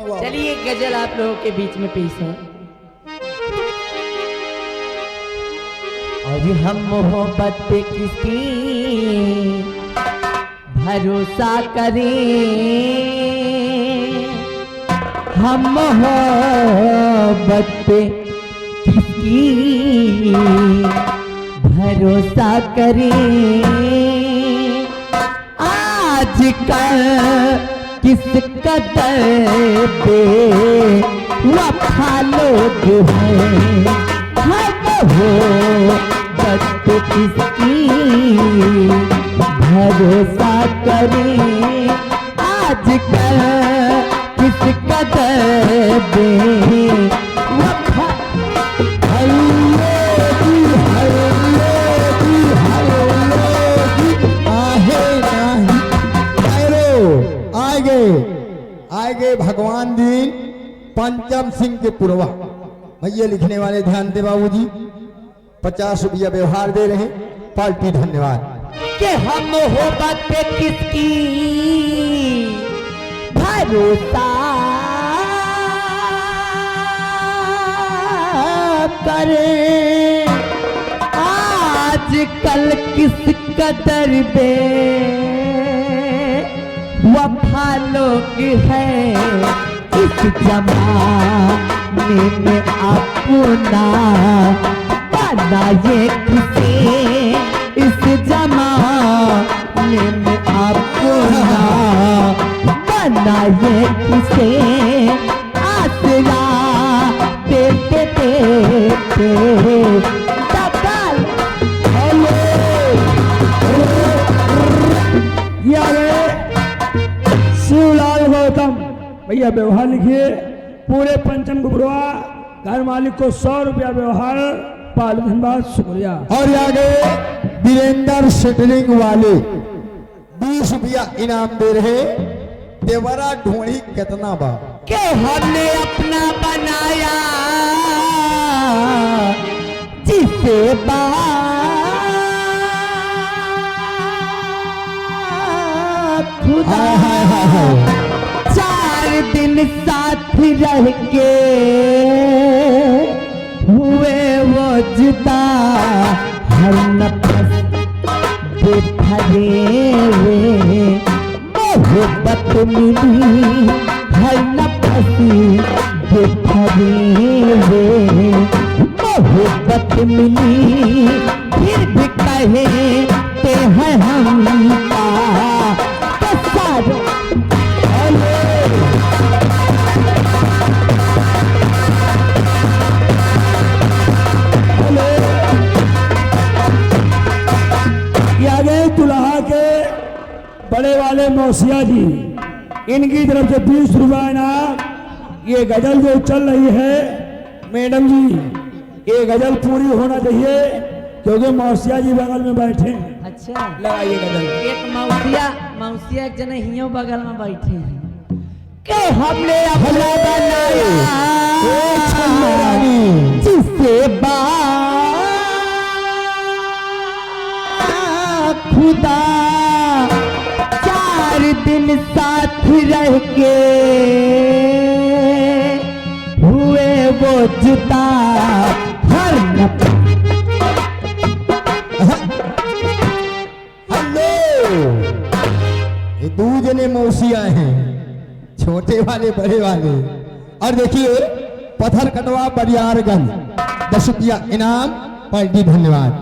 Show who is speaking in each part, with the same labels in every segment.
Speaker 1: चलिए गजल आप लोगों के बीच में पेश है। और हम मोहब्बत पे किसकी भरोसा करें, हम मोहब्बत पे किसकी भरोसा करें। आजकल किस कदर पे वफा लोग हैं, हम मोहब्बत पे किसकी भरोसा करें। आजकल किस कदर पे वफा
Speaker 2: आगे भगवान दिन पंचम सिंह के पुरवा भैया लिखने वाले ध्यान दे बाबूजी 50 रुपया व्यवहार दे रहे पार्टी धन्यवाद।
Speaker 1: कि हम मोहब्बत पे किसकी भरोसा करें। आजकल किस कदर बे वफा लोग हैं, इस जमाने में अपना बनाए किसे, इस जमाने में अपना बनाए किसे। आसरा देते देते दबाल
Speaker 3: शिवलाल गौतम भैया व्यवहार लिखिए। पूरे पंचम गुरुआ घर मालिक को 100 रुपया व्यवहार पाल धन्यवाद शुक्रिया।
Speaker 2: और आगे वीरेंद्र सेटलिंग वाले 20 रुपया इनाम दे रहे। देवरा ढूंढी कितना बा
Speaker 1: के हमने अपना बनाया जिसे खुदा 4 दिन साथ रह के हुए वो जुदा, हर नफस बिखरे हुए मोहब्बत मिली, हर नफस बिखरे हुए मोहब्बत मिली। फिर भी कहते हैं हम
Speaker 3: दुल्हा के बड़े वाले मौसिया जी इनकी तरफ से 20 रुपया इनाम। ये गजल जो चल रही है मैडम जी, ये गजल पूरी होना चाहिए क्योंकि मौसिया जी बगल में बैठे हैं।
Speaker 1: अच्छा
Speaker 3: लगाइए गजल।
Speaker 1: एक मौसिया एक जने हियो बगल में बैठे हैं के हमने अपना बनाया जिससे खुदा 4 दिन साथ रह के हुए वो जुदा, हर
Speaker 2: हेलो ये 2 जने मौसिया हैं, छोटे वाले बड़े वाले। और देखिए पत्थर कटवा बरियारगंज 10 रुपया इनाम पार्टी धन्यवाद।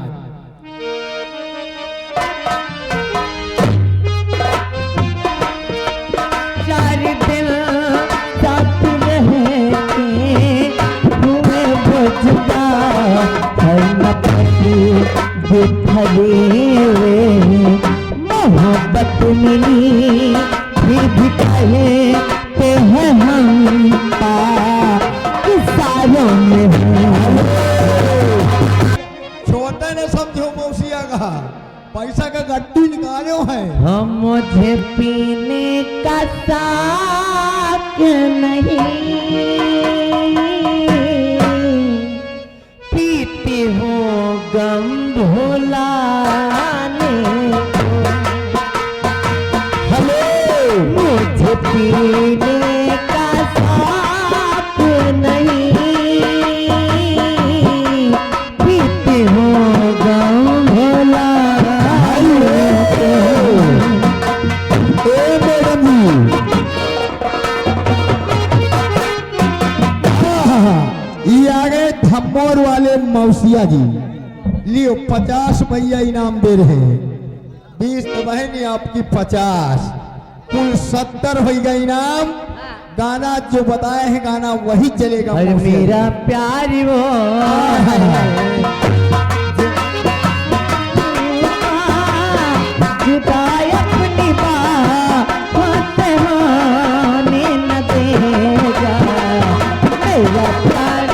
Speaker 1: मोहब्बत मिली फिर भी कहते हैं हम सारों में
Speaker 2: छोटे ने समझो मौसिया का पैसा का गड्डी निकाले हैं।
Speaker 1: हम मुझे पीने का शौक नहीं, पीती हूँ गम भुलाने को। हेलो मुझे पीने का शौक
Speaker 2: मोर वाले मौसिया जी लियो 50 भैया इनाम दे रहे हैं। 20 तो बहन आपकी 50, कुल 70 होगा इनाम। गाना जो बताए हैं गाना वही चलेगा।
Speaker 1: और
Speaker 2: मौसिया जी।
Speaker 1: मेरा प्यार वो जुदाई अपनी बात होने न देगा मेरा प्यार।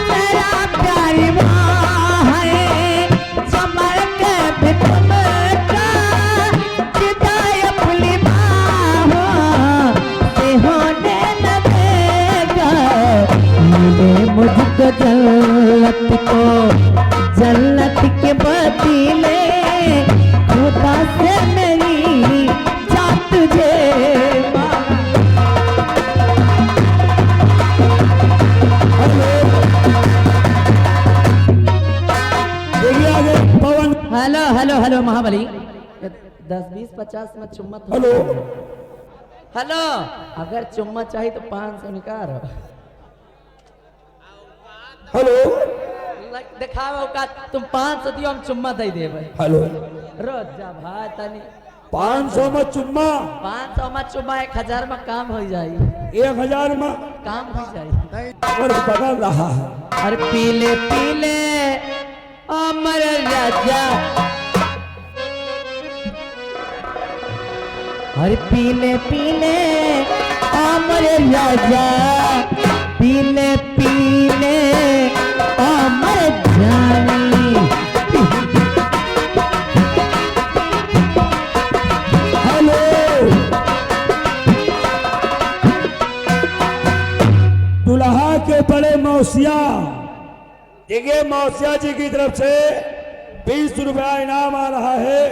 Speaker 1: मेरा प्यार वो है जो मर के भी तुमका जुदाई अपनी बाहों से होने न देगा। मिले मुझको जन्नत के बदले खुदा से मेरी जान तुझे मांगा।
Speaker 3: देखिए आगे पवन।
Speaker 1: हेलो हेलो हेलो महाबली 10 20 50 में चुम्मा तो-
Speaker 3: हेलो
Speaker 1: हेलो अगर चुम्मा चाहिए तो 500 निकाल
Speaker 3: हेलो
Speaker 1: दिखाओ का तुम 500 दियो हम चुम्मा दे देबे।
Speaker 3: हेलो
Speaker 1: रोज जा भाई तनी
Speaker 3: 500 में चुम्मा,
Speaker 1: 500 में चुम्मा 1000 में काम हो जाई।
Speaker 3: 1000 में
Speaker 1: काम हो जाई।
Speaker 3: और बदल रहा है।
Speaker 1: अरे पीले पीले अमर राजा, अरे पीले पीले अमर राजा, पीले पीले अमर जानी।
Speaker 3: हेलो दुल्हा के बड़े मौसिया, देखिए मौसिया जी की तरफ से 20 रुपया इनाम आ रहा है।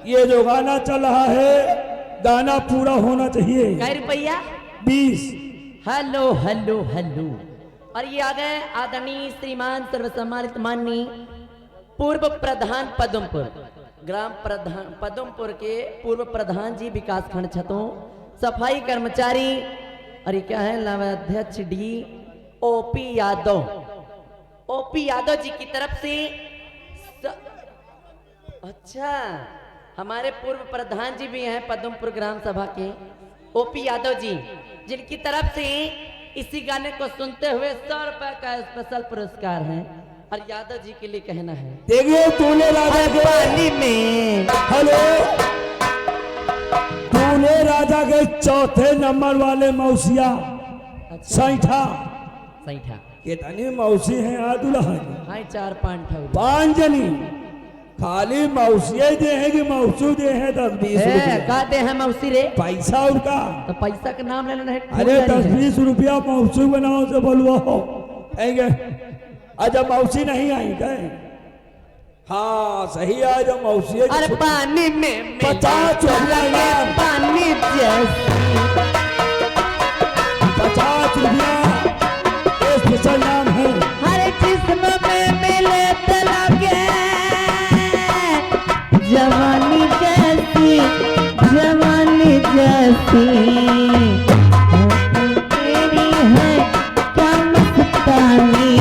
Speaker 3: ये जो गाना चल रहा है गाना पूरा होना चाहिए।
Speaker 1: कै रुपया
Speaker 3: 20।
Speaker 1: Hello hello hello. और ये आ गए आदरणीय श्रीमान सर्वसम्मानित माननीय पूर्व प्रधान पदमपुर ग्राम प्रधान पदमपुर के पूर्व प्रधान जी विकास खंड छतों सफाई कर्मचारी। और ये क्या है नवाध्यक्ष D OP Yadav, OP Yadav ji की तरफ से अच्छा हमारे पूर्व प्रधान जी भी हैं पदमपुर ग्राम सभा के ओपी यादव जी, जिनकी तरफ से इसी गाने को सुनते हुए 100 रुपए का स्पेशल पुरस्कार है। और यादव जी के लिए कहना है
Speaker 3: देखिए तूने राजा के
Speaker 1: पानी में।
Speaker 3: हेलो तूने राजा के चौथे नंबर वाले मौसिया सैठा।
Speaker 1: सैठा
Speaker 3: कितनी मौसी हैं आ दुल्हा
Speaker 1: हाय 4-5 ठो
Speaker 3: 5 जनी। खाली मौसिया दे हैं कि मौसू दे हैं 10-20 रुपया
Speaker 1: का दे है मौसी रे
Speaker 3: पैसा उनका।
Speaker 1: तो पैसा का नाम लेना है।
Speaker 3: अरे 10-20 रुपया मौसू बनाओ से बोलवा हो आएंगे। अच्छा मौसी नहीं आई गए। हाँ सही है जब मौसी।
Speaker 1: अरे पानी में
Speaker 3: 50 रुपया
Speaker 1: पानी जैसी
Speaker 3: 50 रुपया स्पेशल नाम है।
Speaker 1: हर जिस्म में मिले तलगे जवानी जैसी, जवानी जैसी तेरी है क्या मस्तानी।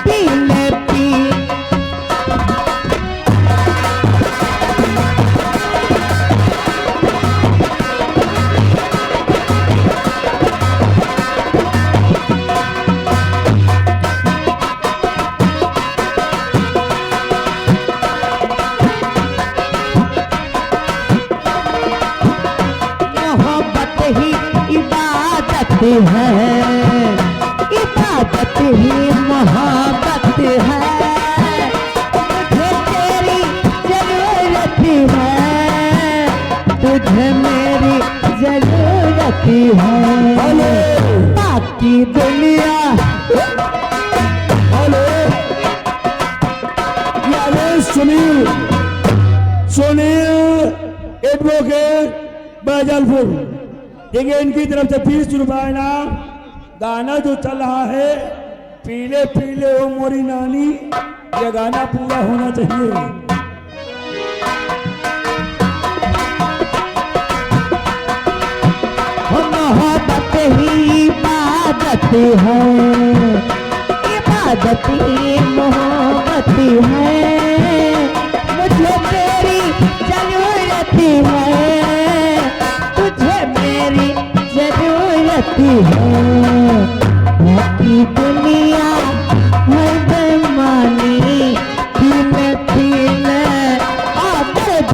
Speaker 1: पीले पी है, इबादत ही मोहब्बत है। मुझे तेरी जरूरत है, तुझे मेरी जरूरत है। बाकी दुनिया
Speaker 3: हेलो यारे सुनील एडवोकेट बैजलपुर। देखिए इनकी तरफ से 20 रुपया इनाम। गाना जो चल रहा है पीले पीले ओ मोरी नानी, ये गाना पूरा होना चाहिए।
Speaker 1: जरूरत है, इबादती मोहब्बत है, मुझे तेरी जरूरत है, तुझे मेरी जरूरत है, बाकी दुनिया है बेमानी, धीमे धीमे आदत।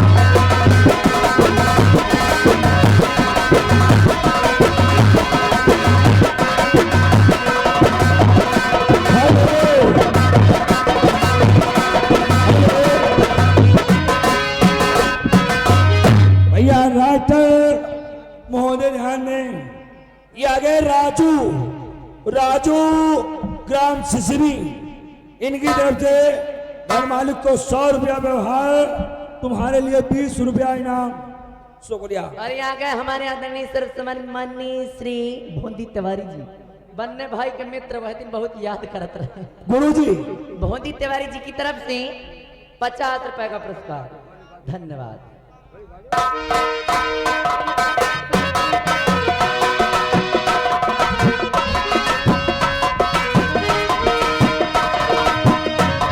Speaker 3: भैया राइटर महोदय ध्यान दें, ये आगे राजू राजू ग्राम सिसरी, इनकी तरफ से घर मालिक को 100 रुपया व्यवहार, तुम्हारे लिए 20 रुपया इनाम। शुक्रिया।
Speaker 1: और यहाँ गए हमारे आदरणीय सर्वसम्माननीय श्री भोंदी तिवारी जी, बन्ने भाई के मित्र, वह दिन बहुत याद करत रहे।
Speaker 3: गुरुजी
Speaker 1: भोंदी तिवारी जी की तरफ से 50 रुपए का पुरस्कार। धन्यवाद।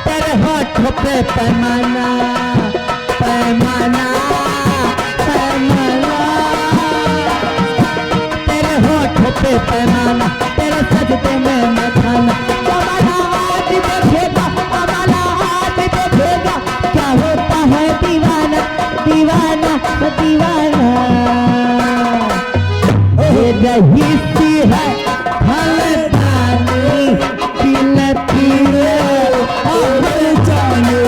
Speaker 1: तेरे होठों पे पैमाना पैमाना पैमाना, तेरे होठों पे पैमाना, तेरे सजदे में मैं खाना, हमारा हाथ देखेगा, हमारा हाथ देखेगा, क्या होता है दीवाना दीवाना दीवाना। ये रही सी है फलदानी, दिल तीरे और जाने।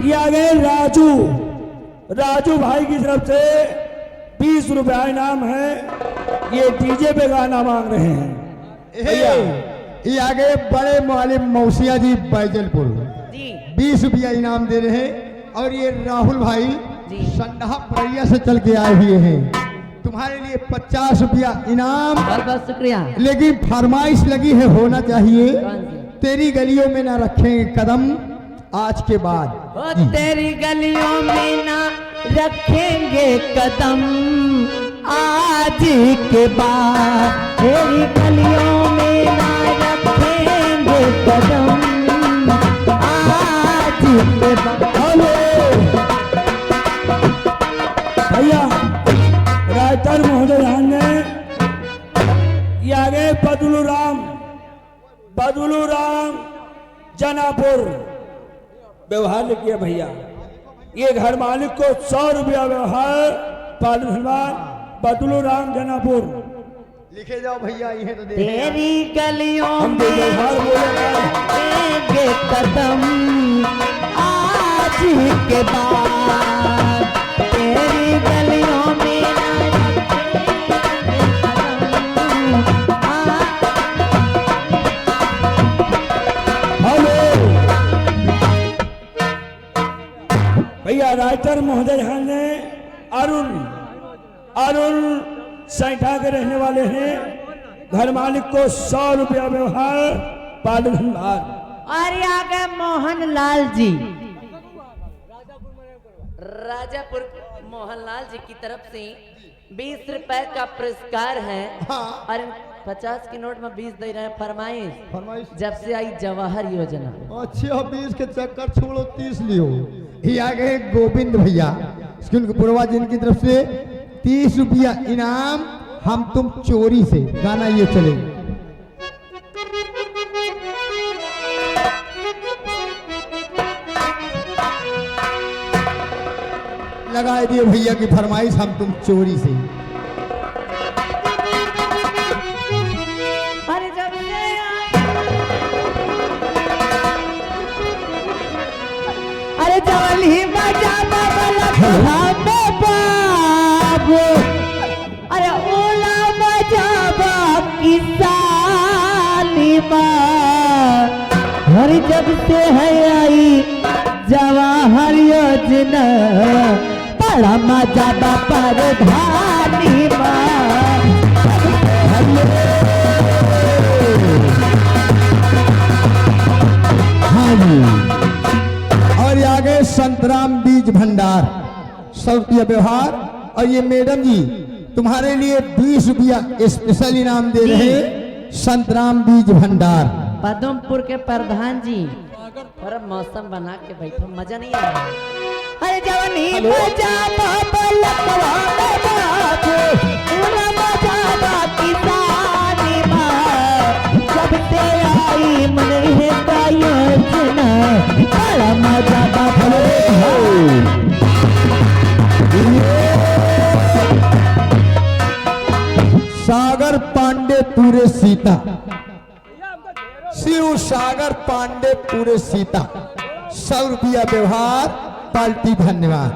Speaker 3: ये आगे राजू राजू भाई की तरफ से 20 रुपया इनाम है। ये डीजे पे गाना मांग रहे हैं। भैया
Speaker 2: ये आगे बड़े मालिक मौसिया जी बैजलपुर
Speaker 1: जी
Speaker 2: 20 रुपया इनाम दे रहे हैं। और ये राहुल भाई
Speaker 1: जी।
Speaker 2: संडहा परैया से चल के आए हुए हैं, तुम्हारे लिए 50 रुपया इनाम।
Speaker 1: बहुत बहुत शुक्रिया।
Speaker 2: लेकिन फरमाइश लगी है, होना चाहिए,
Speaker 1: कौन सी?
Speaker 2: तेरी गलियों में ना रखेंगे कदम आज के बाद।
Speaker 1: ओ तेरी गलियों में ना रखेंगे कदम आज के बाद, तेरी गलियों में ना रखेंगे कदम आज के बाद।
Speaker 3: भैया राइटर महोदय ध्यान ने ये आगे बदलू राम जनापुर व्यवहार लिखिए। भैया ये घर मालिक को 100 रुपया व्यवहार, धन्यवाद। बदलू राम जनापुर
Speaker 2: लिखे जाओ भैया, ये तो
Speaker 1: तेरी गलियों
Speaker 3: हम
Speaker 1: में
Speaker 3: व्यवहार बोले
Speaker 1: रखेंगे कदम आज के बाद, तेरी गलियों में ना रखेंगे कदम
Speaker 3: हेलो भैया राइटर महोदय ध्यान ने अरुण सैठा के रहने वाले हैं। घर मालिक को 100 रुपया व्यवहार, धन्यवाद।
Speaker 1: और यहाँ के मोहन लाल जी राजापुर मोहनलाल जी की तरफ से 20 रुपए का पुरस्कार है।
Speaker 2: हाँ।
Speaker 1: और 50 के नोट में 20 दे रहे हैं। फरमाइश
Speaker 2: फरमाइश
Speaker 1: जब से आई जवाहर योजना।
Speaker 2: अच्छे 20 के चक्कर छोड़ो, 30 लियो। ये आ गए गोविंद भैया स्कूल के पूर्वा, जिनकी तरफ से 30 रुपया इनाम। हम तुम चोरी से गाना ये चलेगा। लगा दिए भैया की फरमाइश, हम तुम चोरी से।
Speaker 1: अरे जब से आई, अरे जवली बजा बाबा बाबू, अरे ओला बजा बाकी सालिमा। हर जब से है आई जवाहर योजना, बड़ा मजा पर धानी
Speaker 2: हाँ जी। और ये आगे संतराम बीज भंडार 100 रुपया व्यवहार। और ये मैडम जी तुम्हारे लिए 20 रुपया स्पेशल इनाम दे रहे हैं संतराम बीज भंडार।
Speaker 1: पदमपुर के प्रधान जी और मौसम बना के बैठो, मजा नहीं आ रहा। अरे जवानी मजा बाबलकवा बाबू पूरा मजा बाकी सानी मां जब से आई मन है कायजना बड़ा मजा बाबू।
Speaker 2: सागर पांडे पूरे सीता, शिव सागर पांडे पूरे सीता 100 रुपया व्यवहार पार्टी। धन्यवाद।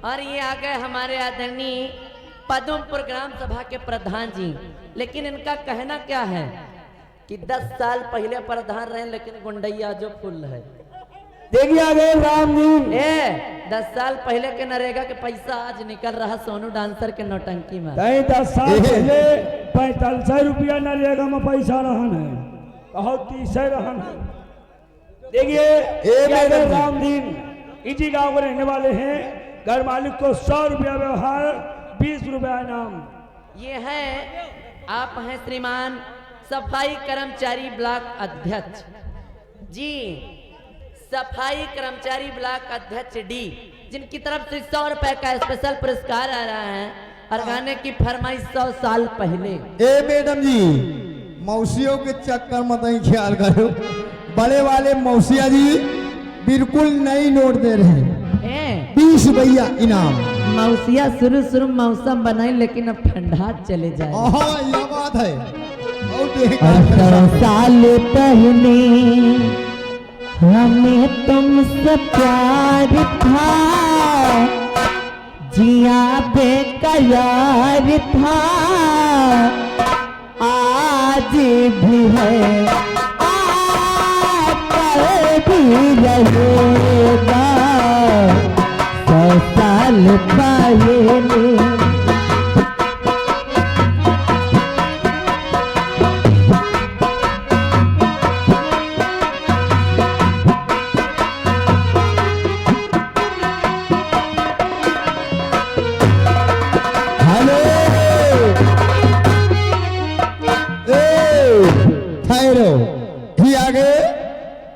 Speaker 1: और ये आ गए हमारे आदरणीय पदमपुर ग्राम सभा के प्रधान जी। लेकिन इनका कहना क्या है कि 10 साल पहले प्रधान रहे लेकिन गुंडैया जो फुल है।
Speaker 3: देखिए आगे राम जी
Speaker 1: 10 साल पहले के नरेगा के पैसा आज निकल रहा सोनू डांसर के नौटंकी में।
Speaker 3: 10 साल पहले 45 रुपया नरेगा में पैसा रहन है, कहो 30 रहन है। देखिए राम दिन इसी गांव के रहने वाले हैं। घर मालिक को 100 रुपया व्यवहार, 20 रुपया इनाम।
Speaker 1: ये है आप हैं श्रीमान सफाई कर्मचारी ब्लॉक अध्यक्ष जी, सफाई कर्मचारी ब्लॉक अध्यक्ष डी, जिनकी तरफ से 100 रुपए का स्पेशल पुरस्कार आ रहा है और गाने की फरमाइश 100 साल पहले।
Speaker 2: ए मैडम जी मौसियों के चक्कर मत ही ख्याल करो, बड़े वाले मौसिया जी बिल्कुल नई नोट दे रहे हैं। 20 रुपया इनाम।
Speaker 1: मौसिया शुरू मौसम बनाई लेकिन अब ठंडा चले जाए।
Speaker 2: ये बात है।
Speaker 1: साल पहले हमें तुमसे प्यार था, जिया बेकरार था, आज भी है कल भी रहेगा 100 साल पहले।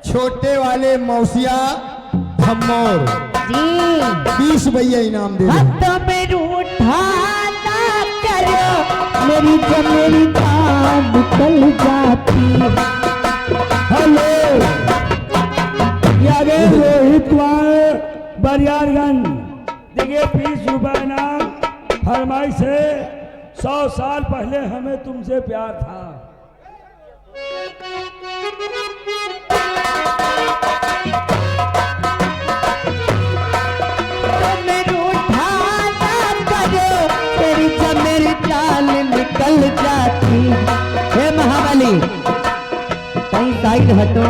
Speaker 2: छोटे वाले मौसिया धम्मौर
Speaker 1: जी
Speaker 2: 20 रुपया इनाम दे
Speaker 1: हाथों में रूठा ना करो, मेरी जब मेरी जान निकल जाती।
Speaker 3: हेलो आगे रोहित कुमार बरियारगंज। देखिए 20 रुपया इनाम फरमाइश है। 100 साल पहले हमें तुमसे प्यार था।
Speaker 1: निकल जाती है महाबली, कहीं साइड हटो,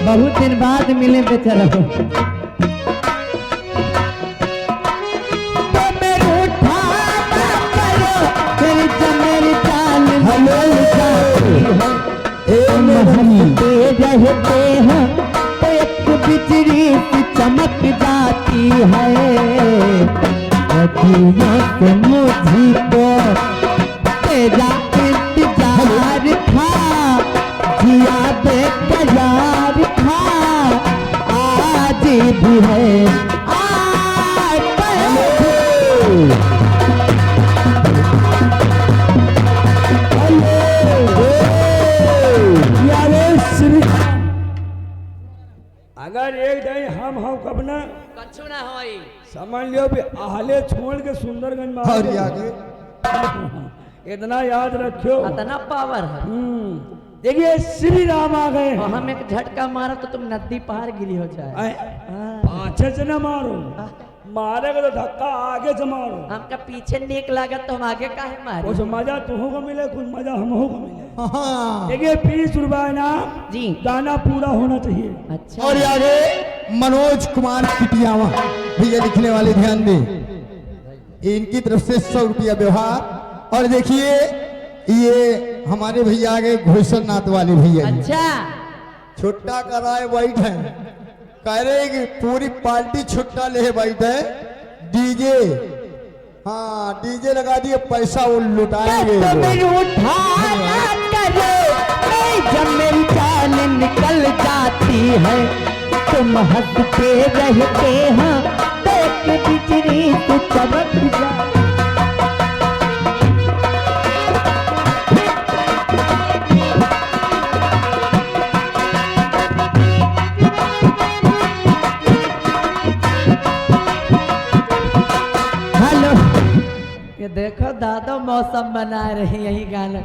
Speaker 1: बहुत दिन बाद मिले बेचारा। रहते हैं तो एक बिजली सी चमक जाती है, से मुझको तेरा इंतजार था, जिया बेकरार था, आज भी है
Speaker 3: अगर एक दिन हम कब ना
Speaker 1: कछु ना होई,
Speaker 3: समझ लियो भी आहले छोड़ के सुंदरगंज में
Speaker 2: और आगे
Speaker 3: इतना याद रखियो,
Speaker 1: इतना पावर है।
Speaker 3: देखिए श्री राम आ गए।
Speaker 1: और हम एक झटका मारो तो तुम नदी पार गिरी हो जाए।
Speaker 3: पाछे से न मारो, मारेगा तो धक्का आगे से मारो।
Speaker 1: हमका पीछे नीक लागत तो हम आगे काहे मारे।
Speaker 3: कुछ मजा तुमको को मिले, कुछ मजा हमको को मिले। देखिए 20 रुपया इनाम
Speaker 1: जी,
Speaker 3: गाना पूरा होना चाहिए।
Speaker 1: अच्छा।
Speaker 2: और आगे मनोज कुमार किटियावा भैया लिखने वाले ध्यान दें, इनकी तरफ से 100 रुपया व्यवहार और देखिए ये हमारे भैया आ गए घोषण नाथ वाले भैया जी।
Speaker 1: अच्छा
Speaker 2: छुट्टा कराए बैठे कह रहे कि पूरी पार्टी छुट्टा ले बैठे डीजे। हाँ डीजे लगा दिए पैसा वो लुटाएंगे वो।
Speaker 1: जब मेरी जान निकल जाती है तुम हंसते रहते हैं देख बिजली तो चमक जाती। हेलो ये देखो दादा मौसम बना रहे यही गाना।